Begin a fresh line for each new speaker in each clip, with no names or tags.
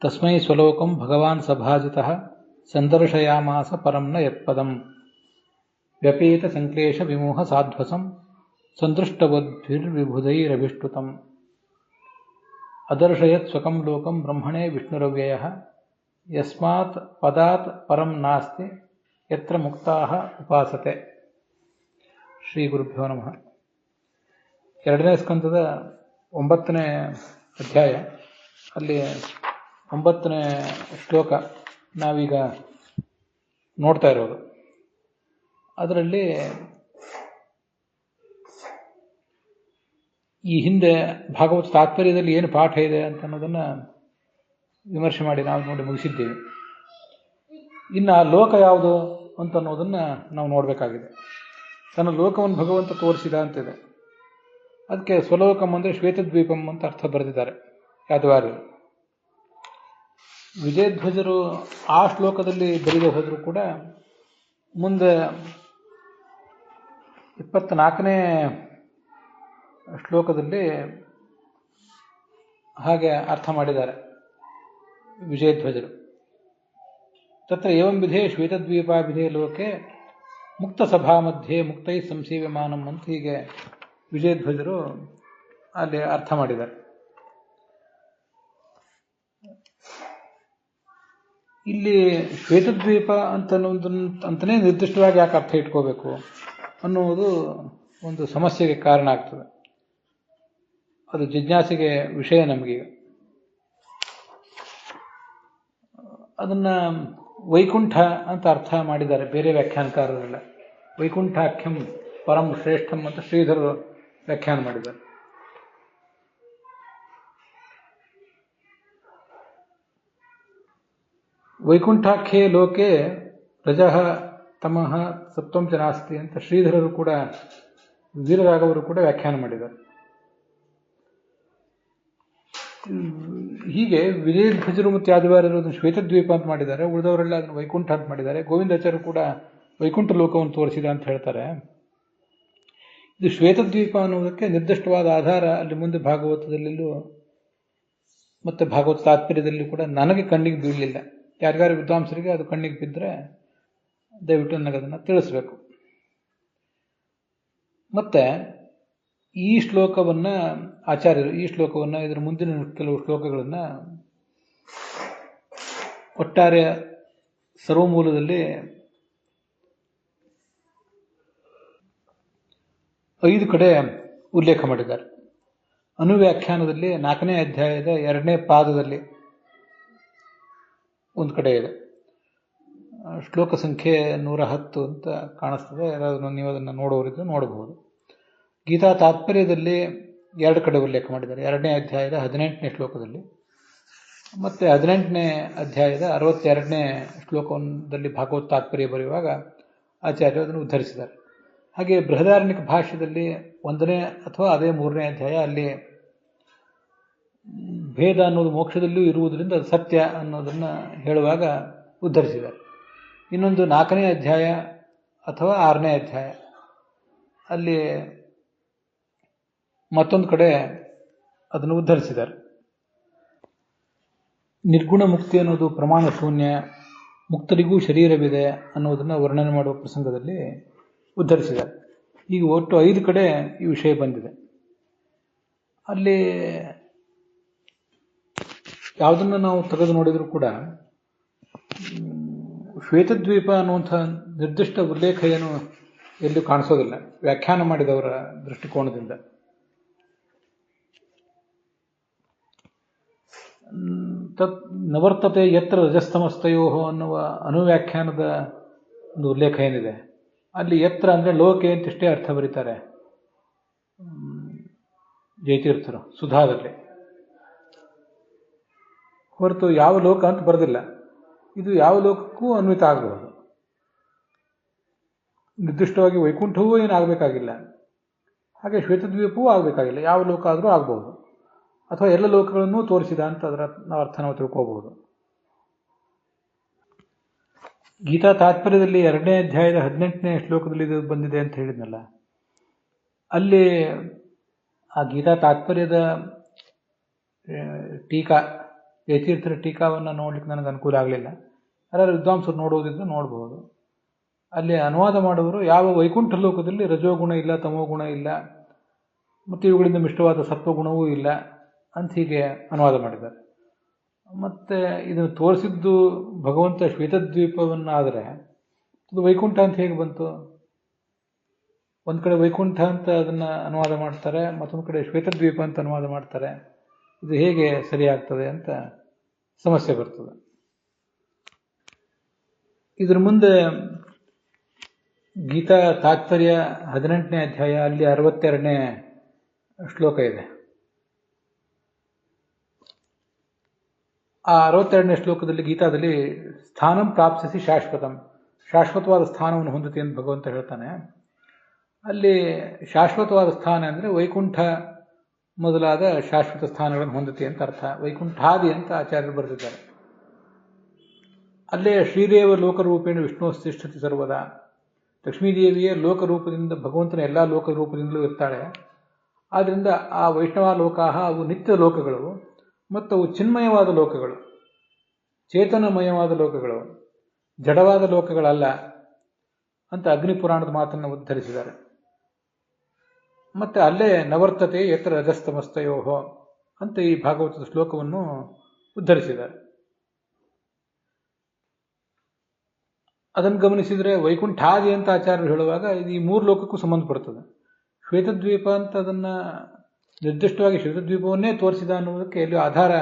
ತಸ್ಮೈ ಸ್ವಲೋಕಂ ಭಗವಾನ್ ಸಭಾಜಿತಃ ಸಂದರ್ಶಯಾಮಾಸ ಪರಂ ನ ಯತ್ಪದಂ ವ್ಯಪೇತ ಸಂಕ್ಲೇಶ ವಿಮೋಹ ಸಾಧ್ವಸಂ ಸಂದೃಷ್ಟವದ್ಭಿರ್ವಿಬುಧೈರಭಿಷ್ಟುತಂ ಅದರ್ಶಯತ್ ಸ್ವಕಂ ಲೋಕಂ ಬ್ರಹ್ಮಣೇ ವಿಷ್ಣುರವ್ಯಯಃ ಯಸ್ಮಾತ್ ಪದಾತ್ ಪರಂ ನಾಸ್ತಿ ಯತ್ರ ಮುಕ್ತಾಃ ಉಪಾಸತೆ. ಶ್ರೀ ಗುರುಭ್ಯೋ ನಮಃ. 2ನೇ ಸ್ಕಂದದ 9ನೇ ಅಧ್ಯಾಯ, ಅಲ್ಲಿ 9ನೇ ಶ್ಲೋಕ ನಾವೀಗ ನೋಡ್ತಾ ಇರೋದು. ಅದರಲ್ಲಿ ಈ ಹಿಂದೆ ಭಾಗವತ ತಾತ್ಪರ್ಯದಲ್ಲಿ ಏನು ಪಾಠ ಇದೆ ಅಂತ ಅನ್ನೋದನ್ನು ವಿಮರ್ಶೆ ಮಾಡಿ ನಾವು ನೋಡಿ ಮುಗಿಸಿದ್ದೀವಿ. ಇನ್ನು ಆ ಲೋಕ ಯಾವುದು ಅಂತ ಅನ್ನೋದನ್ನು ನಾವು ನೋಡಬೇಕಾಗಿದೆ. ತನ್ನ ಲೋಕವನ್ನು ಭಗವಂತ ತೋರಿಸಿದ ಅಂತಿದೆ. ಅದಕ್ಕೆ ಸ್ವಲೋಕಂ ಅಂದರೆ ಶ್ವೇತದ್ವೀಪಂ ಅಂತ ಅರ್ಥ ಬರೆದಿದ್ದಾರೆ ಯಾದವಾರ್ಯರು. ವಿಜಯಧ್ವಜರು ಆ ಶ್ಲೋಕದಲ್ಲಿ ಬರೆದು ಹೋದರೂ ಕೂಡ ಮುಂದೆ 24ನೇ ಶ್ಲೋಕದಲ್ಲಿ ಹಾಗೆ ಅರ್ಥ ಮಾಡಿದ್ದಾರೆ ವಿಜಯಧ್ವಜರು. ತತ್ರ ಏವಂ ವಿಧೇ ಶ್ವೇತದ್ವೀಪಾಭಿಧೇ ಲೋಕೆ ಮುಕ್ತ ಸಭಾ ಮಧ್ಯೆ ಮುಕ್ತೈ ಸಂಸೇವ್ಯಮಾನಂ ಅಂತ ಹೀಗೆ ವಿಜಯಧ್ವಜರು ಅಲ್ಲಿ ಅರ್ಥ ಮಾಡಿದ್ದಾರೆ. ಇಲ್ಲಿ ಶ್ವೇತದ್ವೀಪ ಅಂತಲೇ ನಿರ್ದಿಷ್ಟವಾಗಿ ಯಾಕೆ ಅರ್ಥ ಇಟ್ಕೋಬೇಕು ಅನ್ನುವುದು ಒಂದು ಸಮಸ್ಯೆಗೆ ಕಾರಣ ಆಗ್ತದೆ. ಅದು ಜಿಜ್ಞಾಸೆಗೆ ವಿಷಯ ನಮಗೀಗ. ಅದನ್ನು ವೈಕುಂಠ ಅಂತ ಅರ್ಥ ಮಾಡಿದ್ದಾರೆ ಬೇರೆ ವ್ಯಾಖ್ಯಾನಕಾರರೆಲ್ಲ. ವೈಕುಂಠಾಖ್ಯಂ ಪರಂ ಶ್ರೇಷ್ಠಂ ಅಂತ ಶ್ರೀಧರರು ವ್ಯಾಖ್ಯಾನ ಮಾಡಿದ್ದಾರೆ. ವೈಕುಂಠಾಖ್ಯೇ ಲೋಕೆ ರಜಃ ತಮಃ ಸತ್ವಂ ಚ ನಾಸ್ತಿ ಅಂತ ಶ್ರೀಧರರು ಕೂಡ, ವೀರರಾಘವರು ಕೂಡ ವ್ಯಾಖ್ಯಾನ ಮಾಡಿದ್ದಾರೆ. ಹೀಗೆ ವಿಜಯಧ್ವಜರು ಮತ್ತು ಯಾದವಾರ್ಯರು ಅದನ್ನು ಶ್ವೇತದ್ವೀಪ ಅಂತ ಮಾಡಿದ್ದಾರೆ, ಉಳಿದವರೆಲ್ಲ ಅದನ್ನು ವೈಕುಂಠ ಅಂತ ಮಾಡಿದ್ದಾರೆ. ಗೋವಿಂದಾಚಾರ್ಯರು ಕೂಡ ವೈಕುಂಠ ಲೋಕವನ್ನು ತೋರಿಸಿದ ಅಂತ ಹೇಳ್ತಾರೆ. ಇದು ಶ್ವೇತದ್ವೀಪ ಅನ್ನೋದಕ್ಕೆ ನಿರ್ದಿಷ್ಟವಾದ ಆಧಾರ ಅಲ್ಲಿ ಮುಂದೆ ಭಾಗವತದಲ್ಲೂ ಮತ್ತು ಭಾಗವತ ತಾತ್ಪರ್ಯದಲ್ಲಿ ಕೂಡ ನನಗೆ ಕಣ್ಣಿಗೆ ಬೀಳಲಿಲ್ಲ. ಯಾರಿಗಾರು ವಿದ್ವಾಂಸರಿಗೆ ಅದು ಕಣ್ಣಿಗೆ ಬಿದ್ದರೆ ದಯವಿಟ್ಟು ನನಗದನ್ನು ತಿಳಿಸ್ಬೇಕು. ಮತ್ತೆ ಈ ಶ್ಲೋಕವನ್ನು ಆಚಾರ್ಯರು ಇದರ ಮುಂದಿನ ಕೆಲವು ಶ್ಲೋಕಗಳನ್ನು ಒಟ್ಟಾರೆ ಸರ್ವಮೂಲದಲ್ಲಿ 5 ಕಡೆ ಉಲ್ಲೇಖ ಮಾಡಿದ್ದಾರೆ. ಅನುವ್ಯಾಖ್ಯಾನದಲ್ಲಿ 4ನೇ ಅಧ್ಯಾಯದ 2ನೇ ಪಾದದಲ್ಲಿ ಒಂದು ಕಡೆ ಇದೆ. ಶ್ಲೋಕ ಸಂಖ್ಯೆ 110 ಅಂತ ಕಾಣಿಸ್ತದೆ. ಯಾರಾದರೂ ನೀವು ಅದನ್ನು ನೋಡೋರಿದ್ರೆ ನೋಡಬಹುದು. ಗೀತಾ ತಾತ್ಪರ್ಯದಲ್ಲಿ 2 ಕಡೆ ಉಲ್ಲೇಖ ಮಾಡಿದ್ದಾರೆ. 2ನೇ ಅಧ್ಯಾಯದ 18ನೇ ಶ್ಲೋಕದಲ್ಲಿ ಮತ್ತು 18ನೇ ಅಧ್ಯಾಯದ 62ನೇ ಶ್ಲೋಕದಲ್ಲಿ ಭಾಗವತ ತಾತ್ಪರ್ಯ ಬರೆಯುವಾಗ ಆಚಾರ್ಯರು ಅದನ್ನು ಉದ್ಧರಿಸಿದ್ದಾರೆ. ಹಾಗೆ ಬೃಹದಾರಣ್ಯಕ ಭಾಷ್ಯದಲ್ಲಿ 1ನೇ ಅಥವಾ ಅದೇ 3ನೇ ಅಧ್ಯಾಯ, ಅಲ್ಲಿ ಭೇದ ಅನ್ನೋದು ಮೋಕ್ಷದಲ್ಲೂ ಇರುವುದರಿಂದ ಅದು ಸತ್ಯ ಅನ್ನೋದನ್ನು ಹೇಳುವಾಗ ಉದ್ಧರಿಸಿದ್ದಾರೆ. ಇನ್ನೊಂದು 4ನೇ ಅಧ್ಯಾಯ ಅಥವಾ 6ನೇ ಅಧ್ಯಾಯ, ಅಲ್ಲಿ ಮತ್ತೊಂದು ಕಡೆ ಅದನ್ನು ಉದ್ಧರಿಸಿದ್ದಾರೆ. ನಿರ್ಗುಣ ಮುಕ್ತಿ ಅನ್ನೋದು ಪ್ರಮಾಣ ಶೂನ್ಯ, ಮುಕ್ತರಿಗೂ ಶರೀರವಿದೆ ಅನ್ನೋದನ್ನು ವರ್ಣನೆ ಮಾಡುವ ಪ್ರಸಂಗದಲ್ಲಿ ಉದ್ಧರಿಸಿದ್ದಾರೆ. ಈಗ ಒಟ್ಟು 5 ಕಡೆ ಈ ವಿಷಯ ಬಂದಿದೆ. ಅಲ್ಲಿ ಯಾವುದನ್ನು ನಾವು ತೆಗೆದು ನೋಡಿದರೂ ಕೂಡ ಶ್ವೇತದ್ವೀಪ ಅನ್ನುವಂಥ ನಿರ್ದಿಷ್ಟ ಉಲ್ಲೇಖ ಏನು ಎಲ್ಲೂ ಕಾಣಿಸೋದಿಲ್ಲ ವ್ಯಾಖ್ಯಾನ ಮಾಡಿದವರ ದೃಷ್ಟಿಕೋನದಿಂದ. ತತ್ ನವರ್ತತೆ ಯತ್ರ ರಜಸ್ತಮಸ್ತಯೋ ಅನ್ನುವ ಅನುವ್ಯಾಖ್ಯಾನದ ಒಂದು ಉಲ್ಲೇಖ ಏನಿದೆ, ಅಲ್ಲಿ ಯತ್ರ ಅಂದರೆ ಲೋಕೆ ಅಂತಿಷ್ಟೇ ಅರ್ಥ ಬರೀತಾರೆ ಜಯತೀರ್ಥರು ಸುಧಾದಲ್ಲಿ, ಹೊರತು ಯಾವ ಲೋಕ ಅಂತ ಬರೆದಿಲ್ಲ. ಇದು ಯಾವ ಲೋಕಕ್ಕೂ ಅನ್ವಿತ ಆಗಬಹುದು. ನಿರ್ದಿಷ್ಟವಾಗಿ ವೈಕುಂಠವೂ ಏನಾಗಬೇಕಾಗಿಲ್ಲ, ಹಾಗೆ ಶ್ವೇತದ್ವೀಪವೂ ಆಗಬೇಕಾಗಿಲ್ಲ. ಯಾವ ಲೋಕ ಆದರೂ ಆಗಬಹುದು, ಅಥವಾ ಎಲ್ಲ ಲೋಕಗಳನ್ನೂ ತೋರಿಸಿದ ಅಂತ ಅದರ ಅರ್ಥ ನಾವು ತಿಳ್ಕೋಬಹುದು. ಗೀತಾ ತಾತ್ಪರ್ಯದಲ್ಲಿ 2ನೇ ಅಧ್ಯಾಯದ 18ನೇ ಶ್ಲೋಕದಲ್ಲಿ ಇದು ಬಂದಿದೆ ಅಂತ ಹೇಳಿದ್ನಲ್ಲ, ಅಲ್ಲಿ ಆ ಗೀತಾ ತಾತ್ಪರ್ಯದ ಟೀಕಾ ಜಯತೀರ್ಥರ ಟೀಕಾವನ್ನು ನೋಡ್ಲಿಕ್ಕೆ ನನಗೆ ಅನುಕೂಲ ಆಗಲಿಲ್ಲ. ಯಾರು ವಿದ್ವಾಂಸರು ನೋಡುವುದಿದ್ದು ನೋಡಬಹುದು. ಅಲ್ಲಿ ಅನುವಾದ ಮಾಡುವರು ಯಾವ ವೈಕುಂಠ ಲೋಕದಲ್ಲಿ ರಜೋಗುಣ ಇಲ್ಲ, ತಮೋಗುಣ ಇಲ್ಲ, ಮತ್ತು ಇವುಗಳಿಂದ ಮಿಷ್ಟವಾದ ಸತ್ವಗುಣವೂ ಇಲ್ಲ ಅಂತ ಹೀಗೆ ಅನುವಾದ ಮಾಡಿದ್ದಾರೆ. ಮತ್ತು ಇದನ್ನು ತೋರಿಸಿದ್ದು ಭಗವಂತ ಶ್ವೇತದ್ವೀಪವನ್ನಾದರೆ ಅದು ವೈಕುಂಠ ಅಂತ ಹೇಗೆ ಬಂತು? ಒಂದು ಕಡೆ ವೈಕುಂಠ ಅಂತ ಅದನ್ನು ಅನುವಾದ ಮಾಡ್ತಾರೆ, ಮತ್ತೊಂದು ಕಡೆ ಶ್ವೇತದ್ವೀಪ ಅಂತ ಅನುವಾದ ಮಾಡ್ತಾರೆ. ಇದು ಹೇಗೆ ಸರಿಯಾಗ್ತದೆ ಅಂತ ಸಮಸ್ಯೆ ಬರ್ತದೆ. ಇದರ ಮುಂದೆ ಗೀತಾ ತಾತ್ಪರ್ಯ 18ನೇ ಅಧ್ಯಾಯ, ಅಲ್ಲಿ 62ನೇ ಶ್ಲೋಕ ಇದೆ. ಆ 62ನೇ ಶ್ಲೋಕದಲ್ಲಿ ಗೀತಾದಲ್ಲಿ ಸ್ಥಾನಂ ಪ್ರಾಪ್ಸಿಸಿ ಶಾಶ್ವತಂ, ಶಾಶ್ವತವಾದ ಸ್ಥಾನವನ್ನು ಹೊಂದುತ್ತೆ ಅಂತ ಭಗವಂತ ಹೇಳ್ತಾನೆ. ಅಲ್ಲಿ ಶಾಶ್ವತವಾದ ಸ್ಥಾನ ಅಂದರೆ ವೈಕುಂಠ ಮೊದಲಾದ ಶಾಶ್ವತ ಸ್ಥಾನಗಳನ್ನು ಹೊಂದುತ್ತೆ ಅಂತ ಅರ್ಥ. ವೈಕುಂಠಾದಿ ಅಂತ ಆಚಾರ್ಯರು ಬರೆದಿದ್ದಾರೆ. ಅಲ್ಲೇ ಶ್ರೀದೇವ ಲೋಕರೂಪೇಣ ವಿಷ್ಣುಸ್ತಿಷ್ಠತಿ ಸರ್ವದಾ, ಲಕ್ಷ್ಮೀದೇವಿಯೇ ಲೋಕರೂಪದಿಂದ ಭಗವಂತನ ಎಲ್ಲ ಲೋಕರೂಪದಿಂದಲೂ ಇರ್ತಾಳೆ. ಆದ್ದರಿಂದ ಆ ವೈಷ್ಣವ ಲೋಕಾಹ ಅವು ನಿತ್ಯ ಲೋಕಗಳು ಮತ್ತು ಅವು ಚಿನ್ಮಯವಾದ ಲೋಕಗಳು, ಚೇತನಮಯವಾದ ಲೋಕಗಳು, ಜಡವಾದ ಲೋಕಗಳಲ್ಲ ಅಂತ ಅಗ್ನಿಪುರಾಣದ ಮಾತನ್ನು ಉದ್ಧರಿಸಿದ್ದಾರೆ. ಮತ್ತೆ ಅಲ್ಲೇ ನವರ್ತತೆ ಯತ್ರ ರಜಸ್ತಮಸ್ತಯೋಹೋ ಅಂತ ಈ ಭಾಗವತದ ಶ್ಲೋಕವನ್ನು ಉದ್ಧರಿಸಿದ್ದಾರೆ. ಅದನ್ನು ಗಮನಿಸಿದರೆ ವೈಕುಂಠಾದಿ ಅಂತ ಆಚಾರ್ಯರು ಹೇಳುವಾಗ ಇದು ಈ 3 ಲೋಕಕ್ಕೂ ಸಂಬಂಧಪಡ್ತದೆ. ಶ್ವೇತದ್ವೀಪ ಅಂತ ಅದನ್ನು ನಿರ್ದಿಷ್ಟವಾಗಿ ಶ್ವೇತದ್ವೀಪವನ್ನೇ ತೋರಿಸಿದ ಅನ್ನೋದಕ್ಕೆ ಎಲ್ಲಿಯೂ ಆಧಾರ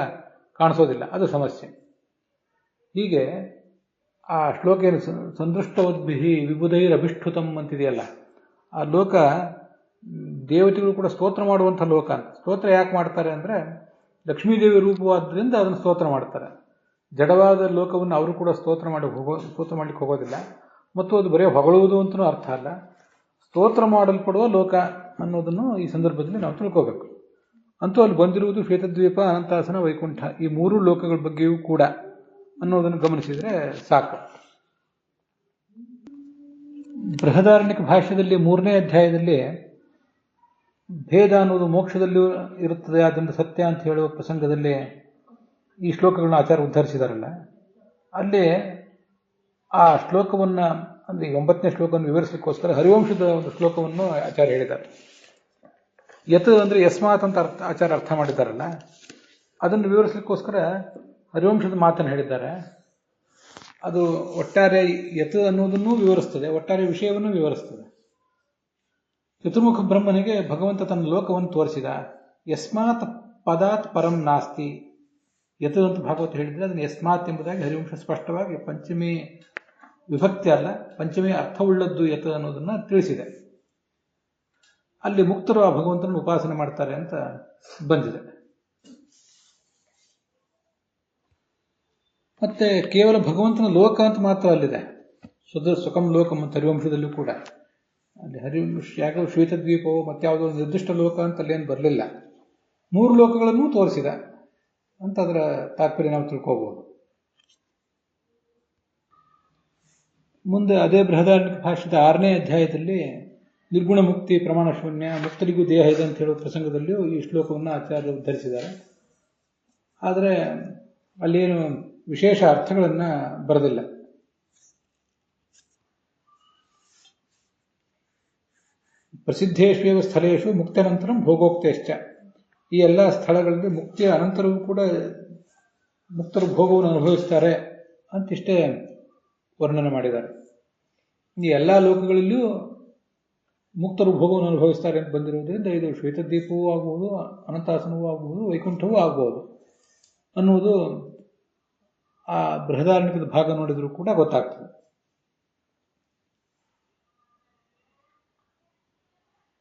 ಕಾಣಿಸೋದಿಲ್ಲ, ಅದು ಸಮಸ್ಯೆ. ಹೀಗೆ ಆ ಶ್ಲೋಕ ಏನು ಸಂದೃಷ್ಟವದ್ಭಿಹಿ ವಿಬುಧೈರಭಿಷ್ಠುತಂ ಅಂತಿದೆಯಲ್ಲ, ಆ ಲೋಕ ದೇವತೆಗಳು ಕೂಡ ಸ್ತೋತ್ರ ಮಾಡುವಂಥ ಲೋಕ ಅಂತ. ಸ್ತೋತ್ರ ಯಾಕೆ ಮಾಡ್ತಾರೆ ಅಂದರೆ ಲಕ್ಷ್ಮೀದೇವಿ ರೂಪವಾದ್ದರಿಂದ ಅದನ್ನು ಸ್ತೋತ್ರ ಮಾಡ್ತಾರೆ. ಜಡವಾದ ಲೋಕವನ್ನು ಅವರು ಕೂಡ ಸ್ತೋತ್ರ ಮಾಡಲಿಕ್ಕೆ ಹೋಗೋದಿಲ್ಲ. ಮತ್ತು ಅದು ಬರೀ ಹೊಗಳುವುದು ಅಂತಲೂ ಅರ್ಥ ಅಲ್ಲ, ಸ್ತೋತ್ರ ಮಾಡಲ್ಪಡುವ ಲೋಕ ಅನ್ನೋದನ್ನು ಈ ಸಂದರ್ಭದಲ್ಲಿ ನಾವು ತಿಳ್ಕೋಬೇಕು. ಅಂತೂ ಅಲ್ಲಿ ಬಂದಿರುವುದು ಶ್ವೇತದ್ವೀಪ, ಅನಂತಾಸನ, ವೈಕುಂಠ, ಈ 3 ಲೋಕಗಳ ಬಗ್ಗೆಯೂ ಕೂಡ ಅನ್ನೋದನ್ನು ಗಮನಿಸಿದರೆ ಸಾಕು. ಬೃಹದಾರಣ್ಯಕ ಭಾಷ್ಯದಲ್ಲಿ 3ನೇ ಅಧ್ಯಾಯದಲ್ಲಿ ಭೇದ ಅನ್ನೋದು ಮೋಕ್ಷದಲ್ಲಿಯೂ ಇರುತ್ತದೆ, ಆದ್ದರಿಂದ ಸತ್ಯ ಅಂತ ಹೇಳುವ ಪ್ರಸಂಗದಲ್ಲಿ ಈ ಶ್ಲೋಕಗಳನ್ನ ಆಚಾರ್ಯ ಉದ್ಧರಿಸಿದಾರಲ್ಲ, ಅಲ್ಲಿ ಆ ಶ್ಲೋಕವನ್ನು ಅಂದರೆ 9ನೇ ಶ್ಲೋಕವನ್ನು ವಿವರಿಸಲಿಕ್ಕೋಸ್ಕರ ಹರಿವಂಶದ ಒಂದು ಶ್ಲೋಕವನ್ನು ಆಚಾರ್ಯ ಹೇಳಿದ್ದಾರೆ. ಯತ್ ಅಂದರೆ ಯಸ್ಮಾತ್ ಅಂತ ಆಚಾರ್ಯ ಅರ್ಥ ಮಾಡಿದ್ದಾರಲ್ಲ, ಅದನ್ನು ವಿವರಿಸಲಿಕ್ಕೋಸ್ಕರ ಹರಿವಂಶದ ಮಾತನ್ನು ಹೇಳಿದ್ದಾರೆ. ಅದು ಒಟ್ಟಾರೆ ಯತ್ ಅನ್ನೋದನ್ನೂ ವಿವರಿಸ್ತದೆ, ಒಟ್ಟಾರೆ ವಿಷಯವನ್ನು ವಿವರಿಸ್ತದೆ. ಚತುರ್ಮುಖ ಬ್ರಹ್ಮನಿಗೆ ಭಗವಂತ ತನ್ನ ಲೋಕವನ್ನು ತೋರಿಸಿದ. ಯಸ್ಮಾತ್ ಪದಾತ್ ಪರಂ ನಾಸ್ತಿ, ಯತ್ ಅಂತ ಭಾಗವತ ಹೇಳಿದರೆ ಅದನ್ನು ಯಸ್ಮಾತ್ ಎಂಬುದಾಗಿ ಹರಿವಂಶ ಸ್ಪಷ್ಟವಾಗಿ ಪಂಚಮಿ ವಿಭಕ್ತಿ ಅಲ್ಲ, ಪಂಚಮಿ ಅರ್ಥವುಳ್ಳದ್ದು ಯತ್ ಅನ್ನೋದನ್ನು ತಿಳಿಸಿದೆ. ಅಲ್ಲಿ ಮುಕ್ತರು ಆ ಭಗವಂತನನ್ನು ಉಪಾಸನೆ ಮಾಡ್ತಾರೆ ಅಂತ ಬಂದಿದೆ. ಮತ್ತೆ ಕೇವಲ ಭಗವಂತನ ಲೋಕ ಅಂತ ಮಾತ್ರ ಅಲ್ಲಿದೆ, ಸುಖಂ ಲೋಕಂ ಅಂತ ಹರಿವಂಶದಲ್ಲೂ ಕೂಡ. ಅಲ್ಲಿ ಹರಿವಂಶ ಯಾಕೋ ಶ್ವೇತದ್ವೀಪವೋ ಮತ್ತಾವುದೋ ನಿರ್ದಿಷ್ಟ ಲೋಕ ಅಂತ ಅಲ್ಲೇನು ಬರಲಿಲ್ಲ, 3 ಲೋಕಗಳನ್ನು ತೋರಿಸಿದ ಅಂತ ಅದರ ತಾತ್ಪರ್ಯ ನಾವು ತಿಳ್ಕೋಬಹುದು. ಮುಂದೆ ಅದೇ ಬೃಹದಾರಣ್ಯಕ ಭಾಷ್ಯದ 6ನೇ ಅಧ್ಯಾಯದಲ್ಲಿ ನಿರ್ಗುಣ ಮುಕ್ತಿ ಪ್ರಮಾಣ ಶೂನ್ಯ, ಮುಕ್ತರಿಗೂ ದೇಹ ಇದೆ ಅಂತ ಹೇಳುವ ಪ್ರಸಂಗದಲ್ಲಿಯೂ ಈ ಶ್ಲೋಕವನ್ನು ಆಚಾರ್ಯರು ಉದ್ಧರಿಸಿದ್ದಾರೆ. ಆದರೆ ಅಲ್ಲೇನು ವಿಶೇಷ ಅರ್ಥಗಳನ್ನು ಬರೆದಿಲ್ಲ. ಪ್ರಸಿದ್ಧೇಶ್ವೇವ ಸ್ಥಳೇಶು ಮುಕ್ತ್ಯನಂತರಂ ಭೋಗೋಕ್ತೇಶ್ಚ, ಈ ಎಲ್ಲ ಸ್ಥಳಗಳಲ್ಲಿ ಮುಕ್ತಿಯ ಅನಂತರವೂ ಕೂಡ ಮುಕ್ತರು ಭೋಗವನ್ನು ಅನುಭವಿಸ್ತಾರೆ ಅಂತಿಷ್ಟೇ ವರ್ಣನೆ ಮಾಡಿದ್ದಾರೆ. ಈ ಎಲ್ಲ ಲೋಕಗಳಲ್ಲಿಯೂ ಮುಕ್ತರು ಭೋಗವನ್ನು ಅನುಭವಿಸ್ತಾರೆ ಅಂತ ಬಂದಿರುವುದರಿಂದ ಇದು ಶ್ವೇತದ್ವೀಪವೂ ಆಗಬಹುದು, ಅನಂತಾಸನವೂ ಆಗಬಹುದು, ವೈಕುಂಠವೂ ಆಗಬಹುದು ಅನ್ನುವುದು ಆ ಬೃಹದಾರಣ್ಯಕದ ಭಾಗ ನೋಡಿದರೂ ಕೂಡ ಗೊತ್ತಾಗ್ತದೆ.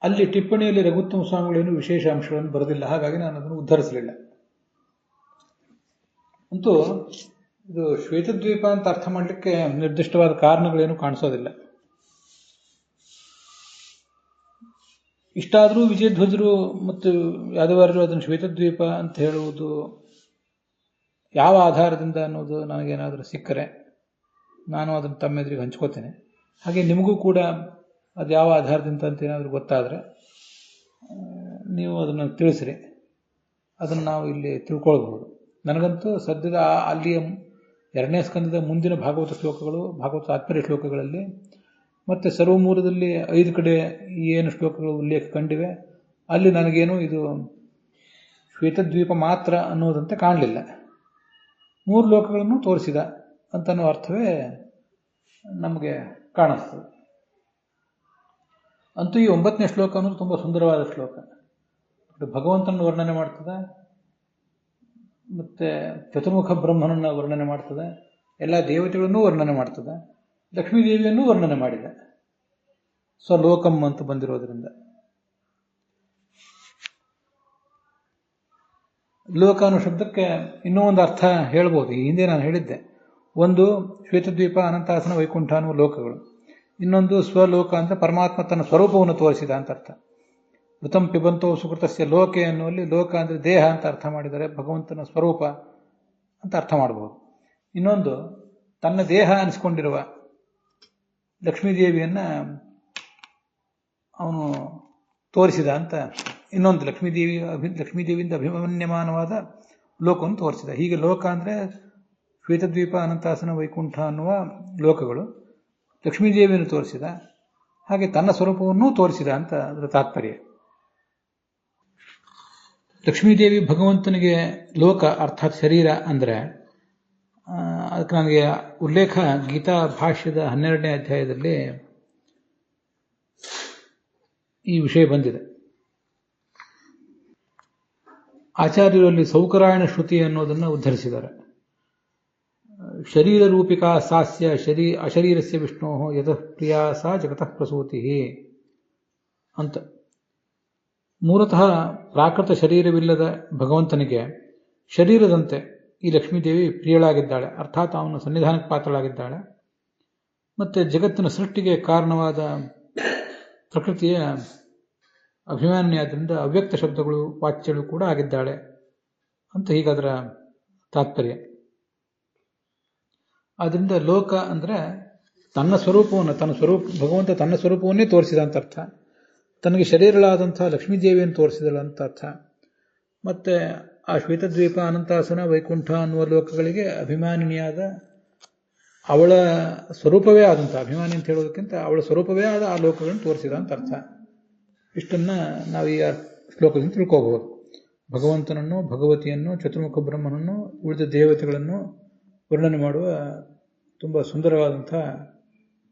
ಅಲ್ಲಿ ಟಿಪ್ಪಣಿಯಲ್ಲಿ ರಘುತ್ತಮ ಸ್ವಾಮಿಗಳೇನು ವಿಶೇಷ ಅಂಶಗಳನ್ನು ಬರೆದಿಲ್ಲ, ಹಾಗಾಗಿ ನಾನು ಅದನ್ನು ಉದ್ಧರಿಸಲಿಲ್ಲ. ಅಂತೂ ಇದು ಶ್ವೇತದ್ವೀಪ ಅಂತ ಅರ್ಥ ಮಾಡಲಿಕ್ಕೆ ನಿರ್ದಿಷ್ಟವಾದ ಕಾರಣಗಳೇನು ಕಾಣಿಸೋದಿಲ್ಲ. ಇಷ್ಟಾದರೂ ವಿಜಯಧ್ವಜರು ಮತ್ತು ಯಾದವಾರರು ಅದನ್ನು ಶ್ವೇತದ್ವೀಪ ಅಂತ ಹೇಳುವುದು ಯಾವ ಆಧಾರದಿಂದ ಅನ್ನೋದು ನನಗೇನಾದರೂ ಸಿಕ್ಕರೆ ನಾನು ಅದನ್ನು ತಮ್ಮೆದುರಿಗೆ ಹಂಚ್ಕೋತೇನೆ. ಹಾಗೆ ನಿಮಗೂ ಕೂಡ ಅದು ಯಾವ ಆಧಾರದಿಂದ ಅಂತ ಏನಾದರೂ ಗೊತ್ತಾದರೆ ನೀವು ಅದನ್ನು ತಿಳಿಸ್ರಿ, ಅದನ್ನು ನಾವು ಇಲ್ಲಿ ತಿಳ್ಕೊಳ್ಬಹುದು. ನನಗಂತೂ ಸದ್ಯದ ಅಲ್ಲಿಯ 2ನೇ ಸ್ಕಂದದ ಮುಂದಿನ ಭಾಗವತ ಶ್ಲೋಕಗಳು, ಭಾಗವತ ತಾತ್ಪರ್ಯ ಶ್ಲೋಕಗಳಲ್ಲಿ ಮತ್ತು ಸರ್ವಮೂಲದಲ್ಲಿ 5 ಕಡೆ ಏನು ಶ್ಲೋಕಗಳು ಉಲ್ಲೇಖ ಕಂಡಿವೆ ಅಲ್ಲಿ ನನಗೇನು ಇದು ಶ್ವೇತದ್ವೀಪ ಮಾತ್ರ ಅನ್ನೋದಂತೆ ಕಾಣಲಿಲ್ಲ. 3 ಲೋಕಗಳನ್ನು ತೋರಿಸಿದ ಅಂತನೋ ಅರ್ಥವೇ ನಮಗೆ ಕಾಣಿಸ್ತದೆ. ಅಂತೂ ಈ 9ನೇ ಶ್ಲೋಕ ಅನ್ನೋದು ತುಂಬ ಸುಂದರವಾದ ಶ್ಲೋಕ. ಭಗವಂತನ ವರ್ಣನೆ ಮಾಡ್ತದೆ, ಮತ್ತು ಚತುರ್ಮುಖ ಬ್ರಹ್ಮನನ್ನು ವರ್ಣನೆ ಮಾಡ್ತದೆ, ಎಲ್ಲ ದೇವತೆಗಳನ್ನೂ ವರ್ಣನೆ ಮಾಡ್ತದೆ, ಲಕ್ಷ್ಮೀದೇವಿಯನ್ನೂ ವರ್ಣನೆ ಮಾಡಿದೆ ಸ್ವಲೋಕಂ ಅಂತ ಬಂದಿರೋದ್ರಿಂದ. ಲೋಕ ಅನ್ನೋ ಶಬ್ದಕ್ಕೆ ಇನ್ನೂ ಒಂದು ಅರ್ಥ ಹೇಳ್ಬೋದು. ಈ ಹಿಂದೆ ನಾನು ಹೇಳಿದ್ದೆ, ಒಂದು ಶ್ವೇತದ್ವೀಪ, ಅನಂತಾಸನ, ವೈಕುಂಠ ಅನ್ನುವ ಲೋಕಗಳು. ಇನ್ನೊಂದು ಸ್ವಲೋಕ ಅಂದರೆ ಪರಮಾತ್ಮ ತನ್ನ ಸ್ವರೂಪವನ್ನು ತೋರಿಸಿದ ಅಂತ ಅರ್ಥ. ಮೃತಂ ಪಿಬಂತೋ ಸುಕೃತಸ್ಯ ಲೋಕೆ ಅನ್ನುವಲ್ಲಿ ಲೋಕ ಅಂದರೆ ದೇಹ ಅಂತ ಅರ್ಥ ಮಾಡಿದರೆ ಭಗವಂತನ ಸ್ವರೂಪ ಅಂತ ಅರ್ಥ ಮಾಡಬಹುದು. ಇನ್ನೊಂದು ತನ್ನ ದೇಹ ಅನಿಸ್ಕೊಂಡಿರುವ ಲಕ್ಷ್ಮೀದೇವಿಯನ್ನು ಅವನು ತೋರಿಸಿದ ಅಂತ ಇನ್ನೊಂದು ಲಕ್ಷ್ಮೀದೇವಿಯಿಂದ ಅಭಿಮನ್ಯಮಾನವಾದ ಲೋಕವನ್ನು ತೋರಿಸಿದ. ಹೀಗೆ ಲೋಕ ಅಂದರೆ ಶ್ವೇತದ್ವೀಪ, ಅನಂತಾಸನ, ವೈಕುಂಠ ಅನ್ನುವ ಲೋಕಗಳು. ಲಕ್ಷ್ಮೀದೇವಿಯನ್ನು ತೋರಿಸಿದ, ಹಾಗೆ ತನ್ನ ಸ್ವರೂಪವನ್ನೂ ತೋರಿಸಿದ ಅಂತ ಅದರ ತಾತ್ಪರ್ಯ. ಲಕ್ಷ್ಮೀದೇವಿ ಭಗವಂತನಿಗೆ ಲೋಕ ಅರ್ಥಾತ್ ಶರೀರ ಅಂದರೆ ಅದಕ್ಕೆ ನನಗೆ ಉಲ್ಲೇಖ ಗೀತಾ ಭಾಷ್ಯದ 12ನೇ ಅಧ್ಯಾಯದಲ್ಲಿ ಈ ವಿಷಯ ಬಂದಿದೆ. ಆಚಾರ್ಯರಲ್ಲಿ ಸೌಕರಾಯಣ ಶ್ರುತಿ ಅನ್ನೋದನ್ನು ಉದ್ಧರಿಸಿದ್ದಾರೆ. ಶರೀರ ರೂಪಿಕಾ ಸಾಸ್ಯ ಅಶರೀರಸ್ಯ ವಿಷ್ಣೋ ಯತಃ ಪ್ರಿಯಾ ಸಾ ಜಗತಃ ಪ್ರಸೂತಿ ಅಂತ. ಮೂಲತಃ ಪ್ರಾಕೃತ ಶರೀರವಿಲ್ಲದ ಭಗವಂತನಿಗೆ ಶರೀರದಂತೆ ಈ ಲಕ್ಷ್ಮೀದೇವಿ ಪ್ರಿಯಳಾಗಿದ್ದಾಳೆ, ಅರ್ಥಾತ್ ಅವನ ಸನ್ನಿಧಾನಕ್ಕೆ ಪಾತ್ರಳಾಗಿದ್ದಾಳೆ. ಮತ್ತು ಜಗತ್ತಿನ ಸೃಷ್ಟಿಗೆ ಕಾರಣವಾದ ಪ್ರಕೃತಿಯ ಅಭಿಮಾನಿಯಾದ್ದರಿಂದ ಅವ್ಯಕ್ತ ಶಬ್ದಗಳು ವಾಚ್ಯಳು ಕೂಡ ಆಗಿದ್ದಾಳೆ ಅಂತ ಹೀಗಾದರ ತಾತ್ಪರ್ಯ. ಆದ್ದರಿಂದ ಲೋಕ ಅಂದರೆ ತನ್ನ ಸ್ವರೂಪವನ್ನು ಭಗವಂತ ತನ್ನ ಸ್ವರೂಪವನ್ನೇ ತೋರಿಸಿದ ಅಂತ ಅರ್ಥ. ತನಗೆ ಶರೀರಳಾದಂಥ ಲಕ್ಷ್ಮೀದೇವಿಯನ್ನು ತೋರಿಸಿದಳು ಅಂತ ಅರ್ಥ. ಮತ್ತು ಆ ಶ್ವೇತದ್ವೀಪ, ಅನಂತಾಸನ, ವೈಕುಂಠ ಅನ್ನುವ ಲೋಕಗಳಿಗೆ ಅಭಿಮಾನಿನಿಯಾದ ಅವಳ ಸ್ವರೂಪವೇ ಆದಂಥ, ಅಭಿಮಾನಿ ಅಂತ ಹೇಳೋದಕ್ಕಿಂತ ಅವಳ ಸ್ವರೂಪವೇ ಆದ ಆ ಲೋಕಗಳನ್ನು ತೋರಿಸಿದ ಅಂತ ಅರ್ಥ. ಇಷ್ಟನ್ನು ನಾವು ಈ ಶ್ಲೋಕದಿಂದ ತಿಳ್ಕೋಬಹುದು. ಭಗವಂತನನ್ನು, ಭಗವತಿಯನ್ನು, ಚತುರ್ಮುಖ ಬ್ರಹ್ಮನನ್ನು, ಉಳಿದ ದೇವತೆಗಳನ್ನು ವರ್ಣನೆ ಮಾಡುವ ತುಂಬ ಸುಂದರವಾದಂಥ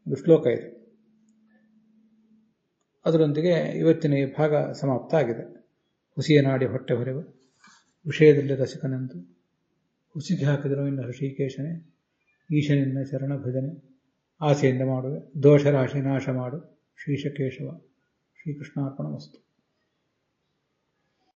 ಒಂದು ಶ್ಲೋಕ ಇದೆ. ಅದರೊಂದಿಗೆ ಇವತ್ತಿನ ಈ ಭಾಗ ಸಮಾಪ್ತ ಆಗಿದೆ. ಹುಸಿಯ ನಾಡಿ ಹೊಟ್ಟೆ ಹೊರೆವ ವಿಷಯದಲ್ಲಿ ರಸಿಕನೆಂದು ಹುಸಿಗೆ ಹಾಕಿದರು ಇನ್ನು ಹೃಷಿಕೇಶನೇ, ಈಶನಿನ್ನ ಶರಣ ಭಜನೆ ಆಸೆಯಿಂದ ಮಾಡುವೆ, ದೋಷರಾಶಿ ನಾಶ ಮಾಡು ಶ್ರೀಶಕೇಶವ. ಶ್ರೀಕೃಷ್ಣಾರ್ಪಣ ವಸ್ತು.